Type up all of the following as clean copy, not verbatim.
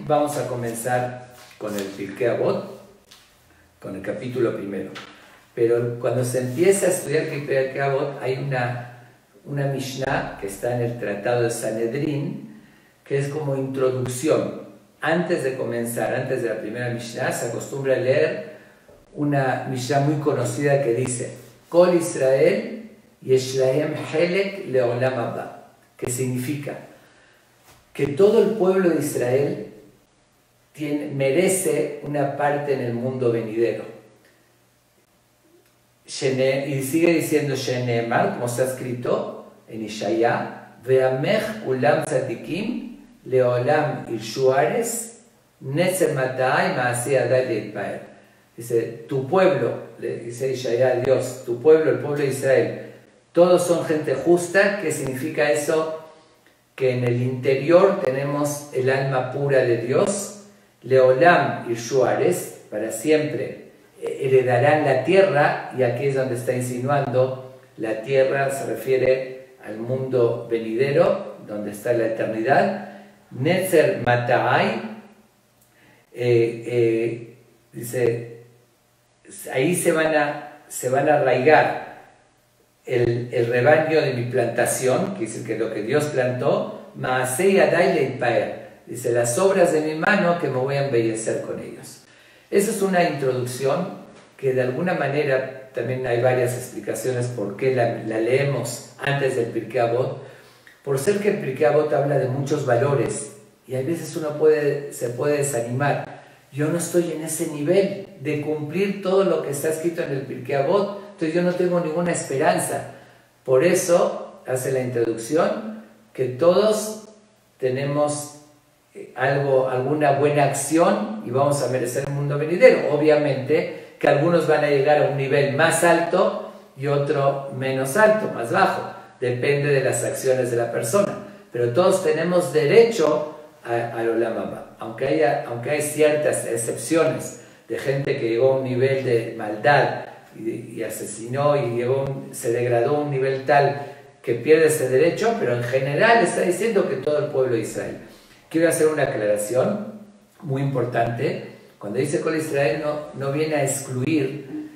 Vamos a comenzar con el Pirkei Avot, con el capítulo primero. Pero cuando se empieza a estudiar el Pirkei Avot, hay una Mishnah que está en el Tratado de Sanedrín, que es como introducción. Antes de comenzar, antes de la primera Mishnah, se acostumbra a leer una Mishnah muy conocida que dice: Kol Israel yesh lahem helek leolam haba, que significa que todo el pueblo de Israel merece una parte en el mundo venidero. Y sigue diciendo Shenemar, como está escrito en Ishaya, Ve'amech ulam tzadikim leolam irshuares netzer matai maaseh adai leitpaer. Dice, tu pueblo, le dice Ishaya a Dios, tu pueblo, el pueblo de Israel, todos son gente justa. ¿Qué significa eso? Que en el interior tenemos el alma pura de Dios. Leolam irshuares, para siempre heredarán la tierra, y aquí es donde está insinuando la tierra, se refiere al mundo venidero, donde está la eternidad. Netzer matai, dice, ahí se van a arraigar el rebaño de mi plantación, que dice que lo que Dios plantó, maaseh yadai leitpaer, dice, las obras de mi mano, que me voy a embellecer con ellos. Esa es una introducción que de alguna manera también hay varias explicaciones por qué la leemos antes del Pirkei Avot, por ser que el Pirkei Avot habla de muchos valores y a veces uno se puede desanimar. Yo no estoy en ese nivel de cumplir todo lo que está escrito en el Pirkei Avot, entonces yo no tengo ninguna esperanza. Por eso hace la introducción que todos tenemos alguna buena acción y vamos a merecer un mundo venidero. Obviamente que algunos van a llegar a un nivel más alto y otro menos alto, más bajo, depende de las acciones de la persona, pero todos tenemos derecho al Olam Haba, aunque hay ciertas excepciones de gente que llegó a un nivel de maldad y asesinó y se degradó a un nivel tal que pierde ese derecho, pero en general está diciendo que todo el pueblo de Israel. Quiero hacer una aclaración muy importante. Cuando dice Kol Israel no viene a excluir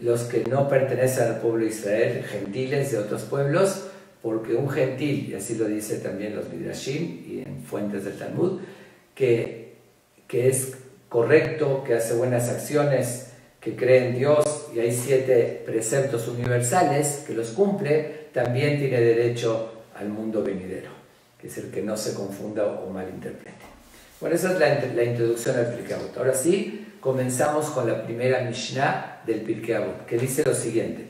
los que no pertenecen al pueblo de Israel, gentiles de otros pueblos, porque un gentil, y así lo dice también los Midrashim y en fuentes del Talmud, que es correcto, que hace buenas acciones, que cree en Dios y hay 7 preceptos universales que los cumple, también tiene derecho al mundo venidero. Es el que no se confunda o malinterprete. Bueno, esa es la introducción al Pirkei Avot. Ahora sí, comenzamos con la primera Mishnah del Pirkei Avot, que dice lo siguiente: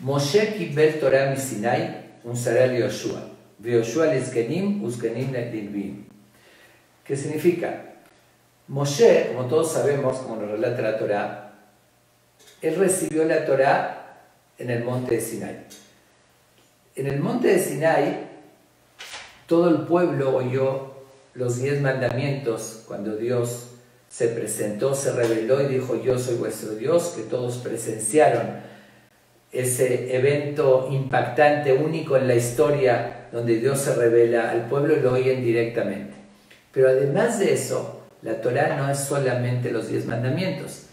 Moshe kibel Torah misinai unsara Yoshua, veYoshua lizkenim uzkenim lilvim. ¿Qué significa? Moshe, como todos sabemos, como nos relata la Torah, él recibió la Torah en el monte de Sinai. En el monte de Sinai, todo el pueblo oyó los 10 mandamientos cuando Dios se presentó, se reveló y dijo: yo soy vuestro Dios, que todos presenciaron ese evento impactante, único en la historia, donde Dios se revela al pueblo y lo oyen directamente. Pero además de eso, la Torah no es solamente los 10 mandamientos.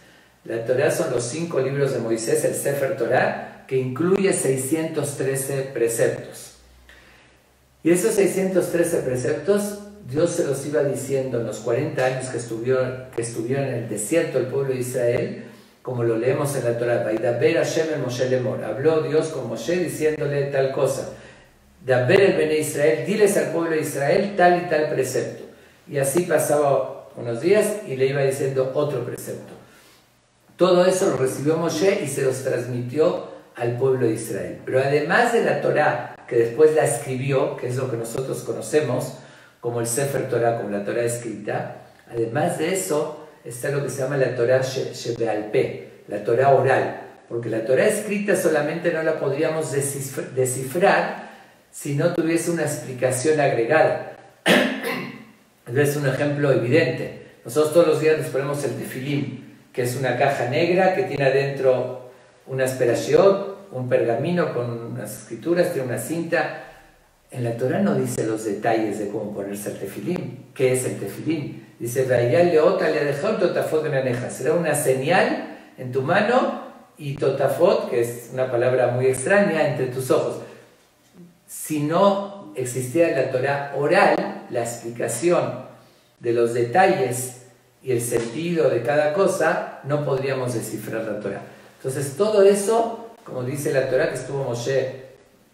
La Torah son los 5 libros de Moisés, el Sefer Torah, que incluye 613 preceptos. Y esos 613 preceptos, Dios se los iba diciendo en los 40 años que estuvieron en el desierto del pueblo de Israel, como lo leemos en la Torah. Vaidaber Hashem el Moshe lemor. Habló Dios con Moshe diciéndole tal cosa. Daber el Bene Israel, diles al pueblo de Israel tal y tal precepto. Y así pasaba unos días y le iba diciendo otro precepto. Todo eso lo recibió Moshe y se los transmitió al pueblo de Israel. Pero además de la Torah, que después la escribió, que es lo que nosotros conocemos como el Sefer Torah, como la Torah escrita, además de eso está lo que se llama la Torah Shebe'al Peh, la Torah oral, porque la Torah escrita solamente no la podríamos descifrar si no tuviese una explicación agregada. Es un ejemplo evidente. Nosotros todos los días nos ponemos el tefilín, que es una caja negra que tiene adentro unas perashiot, un pergamino con unas escrituras, tiene una cinta. En la Torah no dice los detalles de cómo ponerse el tefilín. ¿Qué es el tefilín? Dice, será una señal en tu mano y totafot, que es una palabra muy extraña, entre tus ojos. Si no existiera en la Torah oral, la explicación de los detalles y el sentido de cada cosa, no podríamos descifrar la Torah. Entonces todo eso, como dice la Torah, que estuvo Moshe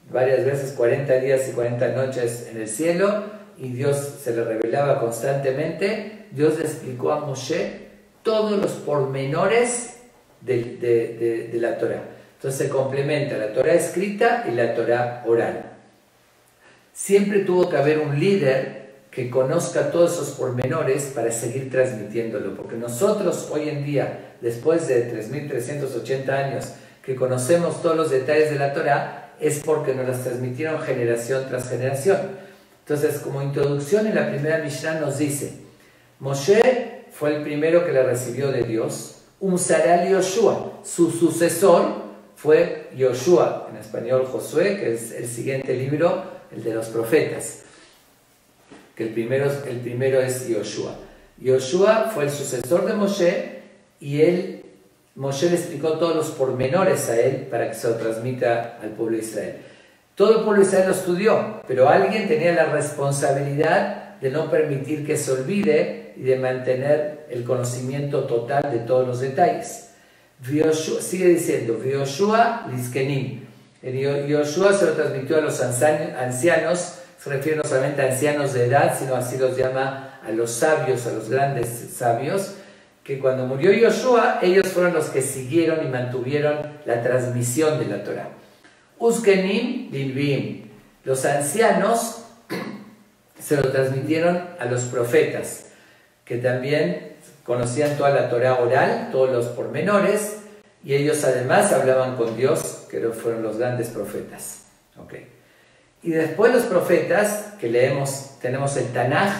varias veces, 40 días y 40 noches en el cielo, y Dios se le revelaba constantemente, Dios le explicó a Moshe todos los pormenores de la Torah. Entonces se complementa la Torah escrita y la Torah oral. Siempre tuvo que haber un líder que conozca todos esos pormenores para seguir transmitiéndolo, porque nosotros hoy en día, después de 3.380 años, que conocemos todos los detalles de la Torah, es porque nos las transmitieron generación tras generación. Entonces, como introducción, en la primera Mishnah nos dice, Moshe fue el primero que la recibió de Dios, Umsaral Yoshua, su sucesor fue Yoshua, en español Josué, que es el siguiente libro, el de los profetas, que el primero es Yoshua. Yoshua fue el sucesor de Moshe y Moshe le explicó todos los pormenores a él para que se lo transmita al pueblo de Israel. Todo el pueblo de Israel lo estudió, pero alguien tenía la responsabilidad de no permitir que se olvide y de mantener el conocimiento total de todos los detalles. Sigue diciendo, Yoshua Lizkenim. Yoshua se lo transmitió a los ancianos, se refiere no solamente a ancianos de edad, sino así los llama a los sabios, a los grandes sabios, que cuando murió Yoshua, ellos fueron los que siguieron y mantuvieron la transmisión de la Torah. Uzkenim Bilbim, los ancianos se lo transmitieron a los profetas, que también conocían toda la Torah oral, todos los pormenores, y ellos además hablaban con Dios, que fueron los grandes profetas. Okay. Y después los profetas, que tenemos el Tanaj.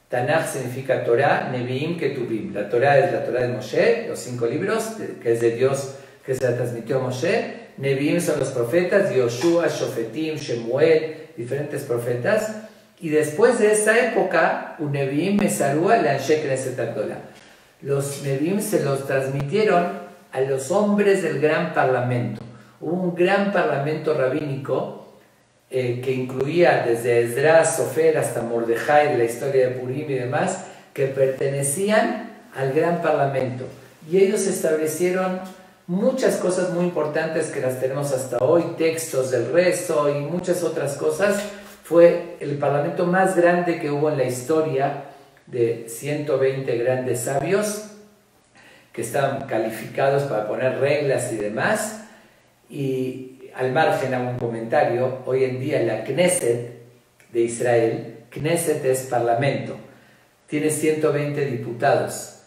Tanaj significa Torah, Nevi'im, Ketuvim. La Torah es la Torah de Moshe, los 5 libros, que es de Dios, que se la transmitió a Moshe. Nevi'im son los profetas, Yoshua, Shofetim, Shemuel, diferentes profetas. Y después de esa época, un Nevi'im Mesarúa, la Anshe Knesset Agdola. Los Nevi'im se los transmitieron a los hombres del gran parlamento. Hubo un gran parlamento rabínico que incluía desde Esdras, Sofer hasta Mordejai, de la historia de Purim y demás, que pertenecían al gran parlamento. Y ellos establecieron muchas cosas muy importantes que las tenemos hasta hoy, textos del rezo y muchas otras cosas. Fue el parlamento más grande que hubo en la historia, de 120 grandes sabios que estaban calificados para poner reglas y demás. Y al margen hago un comentario, hoy en día la Knesset de Israel, Knesset es parlamento, tiene 120 diputados,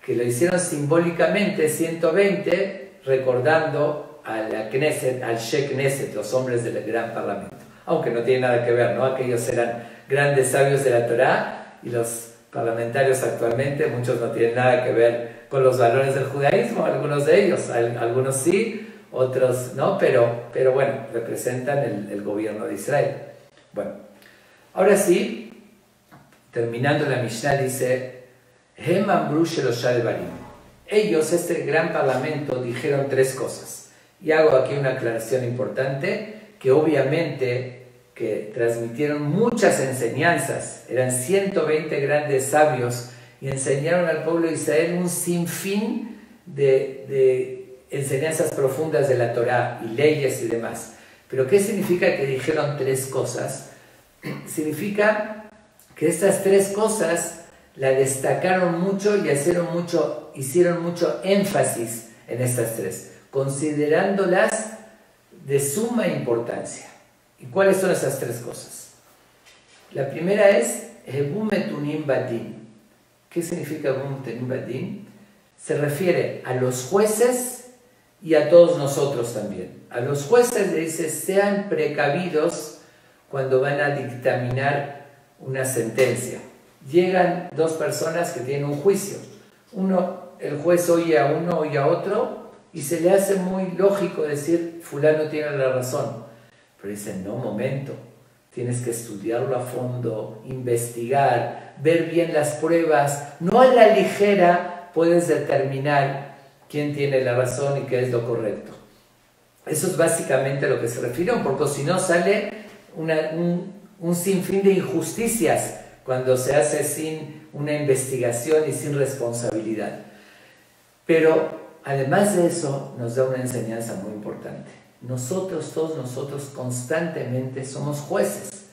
que lo hicieron simbólicamente 120, recordando a la Knesset, al Sheikh Knesset, los hombres del gran parlamento, aunque no tiene nada que ver, ¿no? Aquellos eran grandes sabios de la Torá y los parlamentarios actualmente, muchos no tienen nada que ver con los valores del judaísmo, algunos de ellos, algunos sí, otros no, pero bueno, representan el gobierno de Israel. Bueno, ahora sí, terminando la Mishnah dice, ellos, este gran parlamento, dijeron 3 cosas. Y hago aquí una aclaración importante, que obviamente que transmitieron muchas enseñanzas, eran 120 grandes sabios, y enseñaron al pueblo de Israel un sinfín de enseñanzas profundas de la Torá y leyes y demás. Pero ¿qué significa que dijeron 3 cosas? Significa que estas 3 cosas la destacaron mucho y hicieron mucho énfasis en estas 3, considerándolas de suma importancia. ¿Y cuáles son esas 3 cosas? La primera es Hebum Etunim Badin. ¿Qué significa Hebum Etunim Badin? Se refiere a los jueces y a todos nosotros también. A los jueces le dice, sean precavidos cuando van a dictaminar una sentencia. Llegan 2 personas que tienen un juicio. El juez oye a uno, oye a otro, y se le hace muy lógico decir, fulano tiene la razón. Pero dicen, no, momento, tienes que estudiarlo a fondo, investigar, ver bien las pruebas. No a la ligera puedes determinar quién tiene la razón y qué es lo correcto. Eso es básicamente a lo que se refiere, porque si no sale un sinfín de injusticias cuando se hace sin una investigación y sin responsabilidad. Pero además de eso nos da una enseñanza muy importante. Todos nosotros constantemente somos jueces.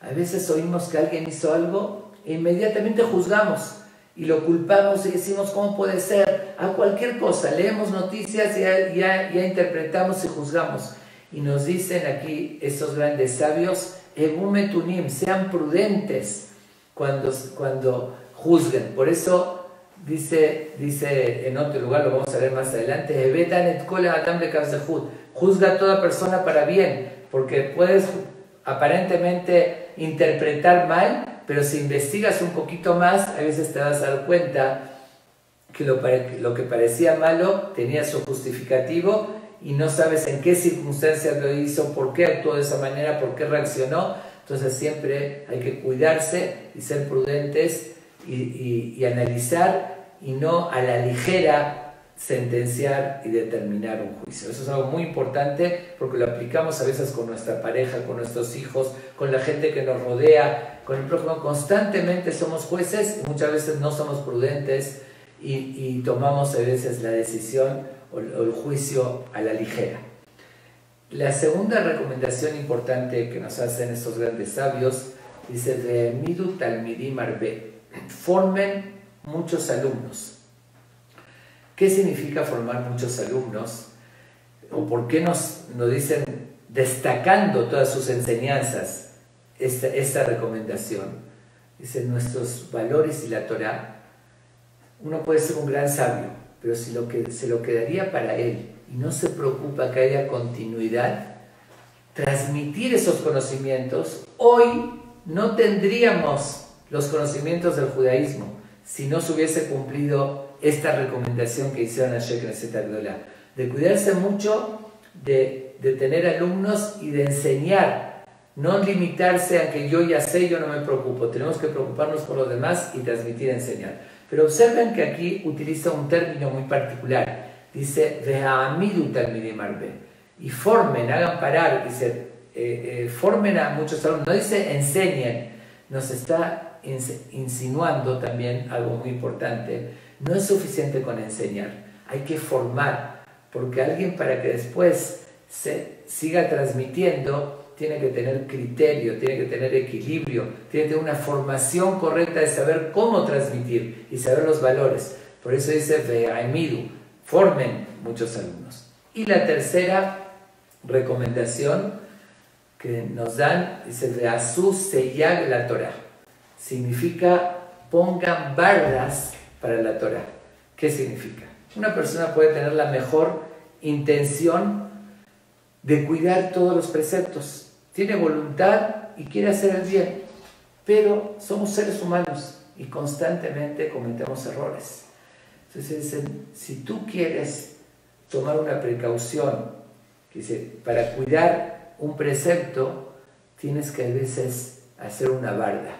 A veces oímos que alguien hizo algo e inmediatamente juzgamos y lo culpamos y decimos ¿cómo puede ser? A cualquier cosa, leemos noticias y ya interpretamos y juzgamos. Y nos dicen aquí estos grandes sabios, Ebumetunim, sean prudentes cuando juzguen. Por eso dice en otro lugar, lo vamos a ver más adelante, juzga a toda persona para bien, porque puedes aparentemente interpretar mal, pero si investigas un poquito más, a veces te vas a dar cuenta que lo que parecía malo tenía su justificativo y no sabes en qué circunstancias lo hizo, por qué actuó de esa manera, por qué reaccionó. Entonces siempre hay que cuidarse y ser prudentes y analizar y no a la ligera sentenciar y determinar un juicio. Eso es algo muy importante porque lo aplicamos a veces con nuestra pareja, con nuestros hijos, con la gente que nos rodea, con el prójimo. Constantemente somos jueces y muchas veces no somos prudentes y tomamos a veces la decisión o el juicio a la ligera. La segunda recomendación importante que nos hacen estos grandes sabios dice Ve'emidu talmidim arbe, formen muchos alumnos. ¿Qué significa formar muchos alumnos? ¿O por qué nos dicen, destacando todas sus enseñanzas, esta recomendación? Dicen, nuestros valores y la Torá, uno puede ser un gran sabio, pero si se lo quedaría para él y no se preocupa que haya continuidad, transmitir esos conocimientos, hoy no tendríamos los conocimientos del judaísmo si no se hubiese cumplido esta recomendación que hicieron a Sheikh Knesset Agdolah, de cuidarse mucho de tener alumnos y de enseñar, no limitarse a que yo ya sé, yo no me preocupo. Tenemos que preocuparnos por los demás y transmitir, enseñar. Pero observen que aquí utiliza un término muy particular. Dice, Ve'amidu talmidim arbe. Y formen, hagan parar, dice, formen a muchos alumnos. No dice enseñen, nos está insinuando también algo muy importante. No es suficiente con enseñar, hay que formar, porque alguien para que después se siga transmitiendo tiene que tener criterio, tiene que tener equilibrio, tiene que tener una formación correcta de saber cómo transmitir y saber los valores. Por eso dice Ve'amidu, formen muchos alumnos. Y la tercera recomendación que nos dan dice Ve'asu seyag la Torah, significa pongan bardas para la Torah. ¿Qué significa? Una persona puede tener la mejor intención de cuidar todos los preceptos, tiene voluntad y quiere hacer el bien, pero somos seres humanos y constantemente cometemos errores. Entonces dicen, si tú quieres tomar una precaución, dice, para cuidar un precepto, tienes que a veces hacer una barda.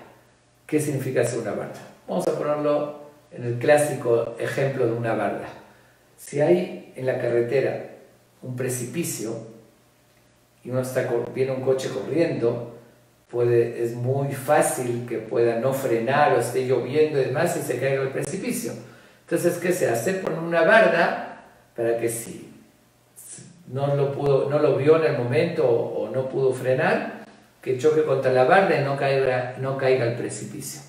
¿Qué significa hacer una barda? Vamos a ponerlo en el clásico ejemplo de una barda. Si hay en la carretera un precipicio y viene un coche corriendo, es muy fácil que pueda no frenar o esté lloviendo y demás y se caiga el precipicio. Entonces, ¿qué se hace? Poner una barda para que si no lo vio en el momento o no pudo frenar, que choque contra la barda y no caiga al precipicio.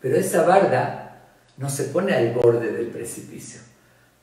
Pero esa barda no se pone al borde del precipicio,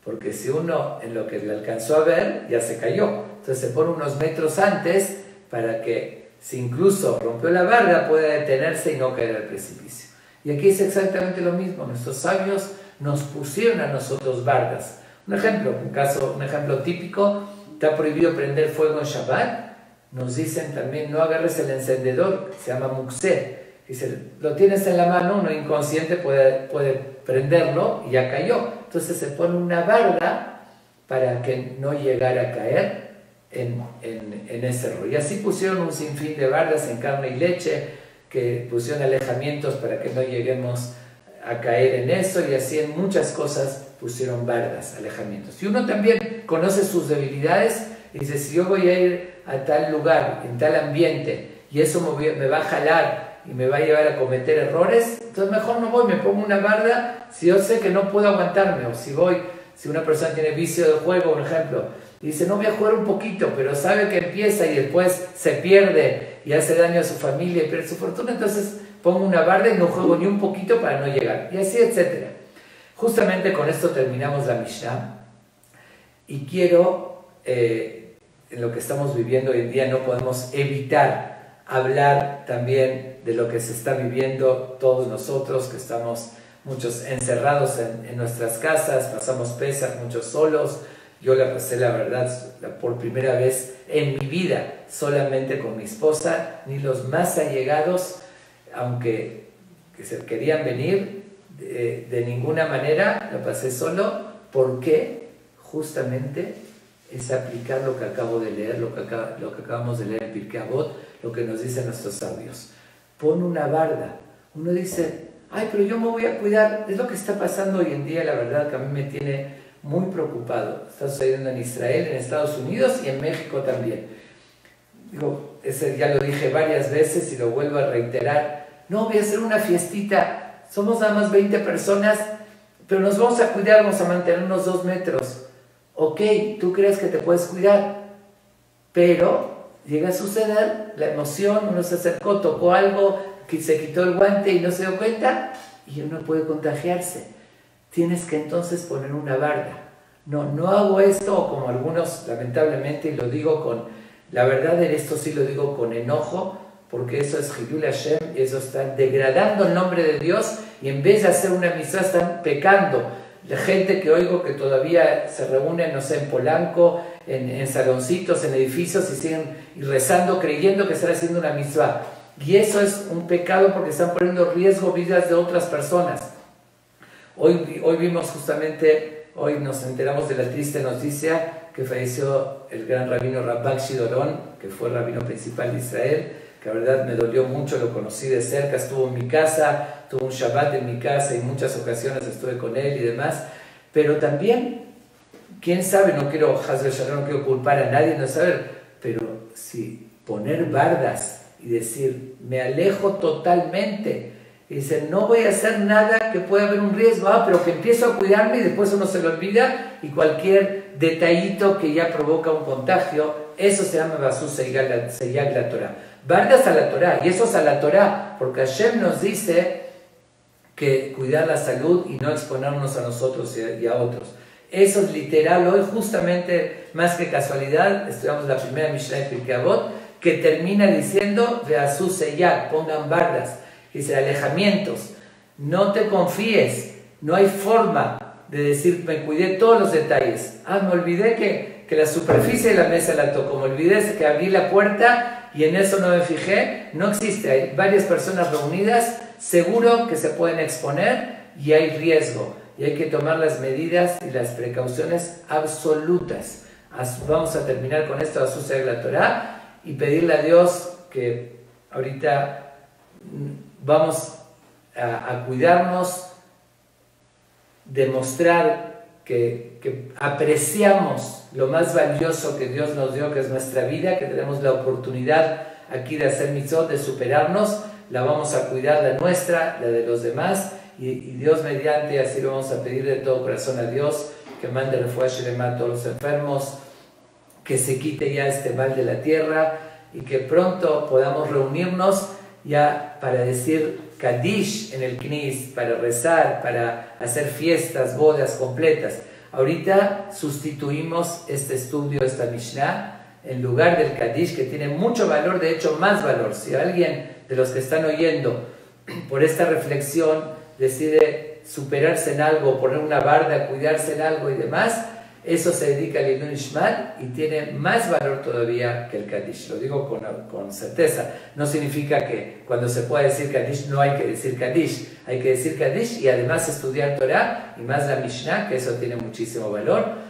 porque si uno en lo que le alcanzó a ver ya se cayó, entonces se pone unos metros antes para que si incluso rompió la barda pueda detenerse y no caer al precipicio. Y aquí es exactamente lo mismo, nuestros sabios nos pusieron a nosotros bardas. Un ejemplo típico, está prohibido prender fuego en Shabbat. Nos dicen también, no agarres el encendedor, se llama mukseh. Dice, lo tienes en la mano, uno inconsciente puede prenderlo y ya cayó. Entonces se pone una barda para que no llegara a caer en ese rol. Y así pusieron un sinfín de bardas en carne y leche, que pusieron alejamientos para que no lleguemos a caer en eso, y así en muchas cosas pusieron bardas, alejamientos. Y uno también conoce sus debilidades y dice, si yo voy a ir a tal lugar, en tal ambiente, y eso me va a jalar y me va a llevar a cometer errores, entonces mejor no voy, me pongo una barda si yo sé que no puedo aguantarme. O si una persona tiene vicio de juego, por ejemplo, y dice, no, voy a jugar un poquito, pero sabe que empieza y después se pierde y hace daño a su familia y pierde su fortuna, entonces pongo una barda y no juego ni un poquito para no llegar, y así, etc. Justamente con esto terminamos la Mishnah, y quiero, en lo que estamos viviendo hoy en día, no podemos evitar hablar también de lo que se está viviendo todos nosotros, que estamos muchos encerrados en nuestras casas, pasamos Pesaj muchos solos. Yo la pasé, la verdad, por primera vez en mi vida solamente con mi esposa, ni los más allegados, aunque que se querían venir, de ninguna manera, la pasé solo, porque justamente es aplicar lo que acabo de leer, lo que acabamos de leer en Pirkei Avot, lo que nos dicen nuestros sabios. Pon una barda. Uno dice, ay, pero yo me voy a cuidar. Es lo que está pasando hoy en día, la verdad, que a mí me tiene muy preocupado. Está sucediendo en Israel, en Estados Unidos y en México también. Digo, ya lo dije varias veces y lo vuelvo a reiterar. No, voy a hacer una fiestita. Somos nada más 20 personas, pero nos vamos a cuidar, vamos a mantener unos 2 metros. Ok, tú crees que te puedes cuidar, pero llega a suceder la emoción, uno se acercó, tocó algo, que se quitó el guante y no se dio cuenta, y uno puede contagiarse. Tienes que entonces poner una barda. No hago esto como algunos, lamentablemente, y lo digo con, la verdad en esto sí lo digo con enojo, porque eso es Hilul Hashem, y eso está degradando el nombre de Dios, y en vez de hacer una misa están pecando. La gente que oigo que todavía se reúne, no sé, en Polanco, en saloncitos, en edificios, y siguen rezando, creyendo que están haciendo una mitzvah. Y eso es un pecado porque están poniendo en riesgo vidas de otras personas. Hoy vimos justamente, hoy nos enteramos de la triste noticia que falleció el gran rabino Rav Bakshi Doron, que fue el rabino principal de Israel, que la verdad me dolió mucho, lo conocí de cerca, estuvo en mi casa, tuvo un Shabbat en mi casa y en muchas ocasiones estuve con él y demás, pero también, quién sabe, no quiero culpar a nadie, no saber, pero si poner bardas y decir, me alejo totalmente, y dice, no voy a hacer nada que pueda haber un riesgo, pero que empiezo a cuidarme y después uno se lo olvida, y cualquier detallito que ya provoca un contagio, eso se llama Basú Seyag la Torah. Bardas a la Torah, y eso es a la Torah, porque Hashem nos dice que cuidar la salud y no exponernos a nosotros y a otros. Eso es literal. Hoy justamente, más que casualidad, estudiamos la primera Mishnah de Pirkei Avot, que termina diciendo, Veasú Seyag, pongan bardas. Dice, alejamientos, no te confíes, no hay forma de decir, me cuidé todos los detalles. Me olvidé que la superficie de la mesa la tocó, me olvidé que abrí la puerta y en eso no me fijé. No existe, hay varias personas reunidas, seguro que se pueden exponer y hay riesgo. Y hay que tomar las medidas y las precauciones absolutas. Vamos a terminar con esto, Basú Seyag la Torah, y pedirle a Dios que ahorita vamos a cuidarnos, demostrar que apreciamos lo más valioso que Dios nos dio, que es nuestra vida, que tenemos la oportunidad aquí de hacer mitzvot, de superarnos, la vamos a cuidar, la nuestra, la de los demás, y Dios mediante, así lo vamos a pedir de todo corazón a Dios, que mande refuah shelema a todos los enfermos, que se quite ya este mal de la tierra, y que pronto podamos reunirnos ya para decir Kadish en el Knis, para rezar, para hacer fiestas, bodas completas. Ahorita sustituimos este estudio, esta Mishnah, en lugar del Kadish, que tiene mucho valor, de hecho más valor. Si alguien de los que están oyendo por esta reflexión decide superarse en algo, poner una barda, cuidarse en algo y demás, eso se dedica al Ilun Ishmat y tiene más valor todavía que el Kadish. Lo digo con certeza. No significa que cuando se pueda decir Kadish no hay que decir Kadish. Hay que decir Kadish y además estudiar Torah y más la Mishnah, que eso tiene muchísimo valor.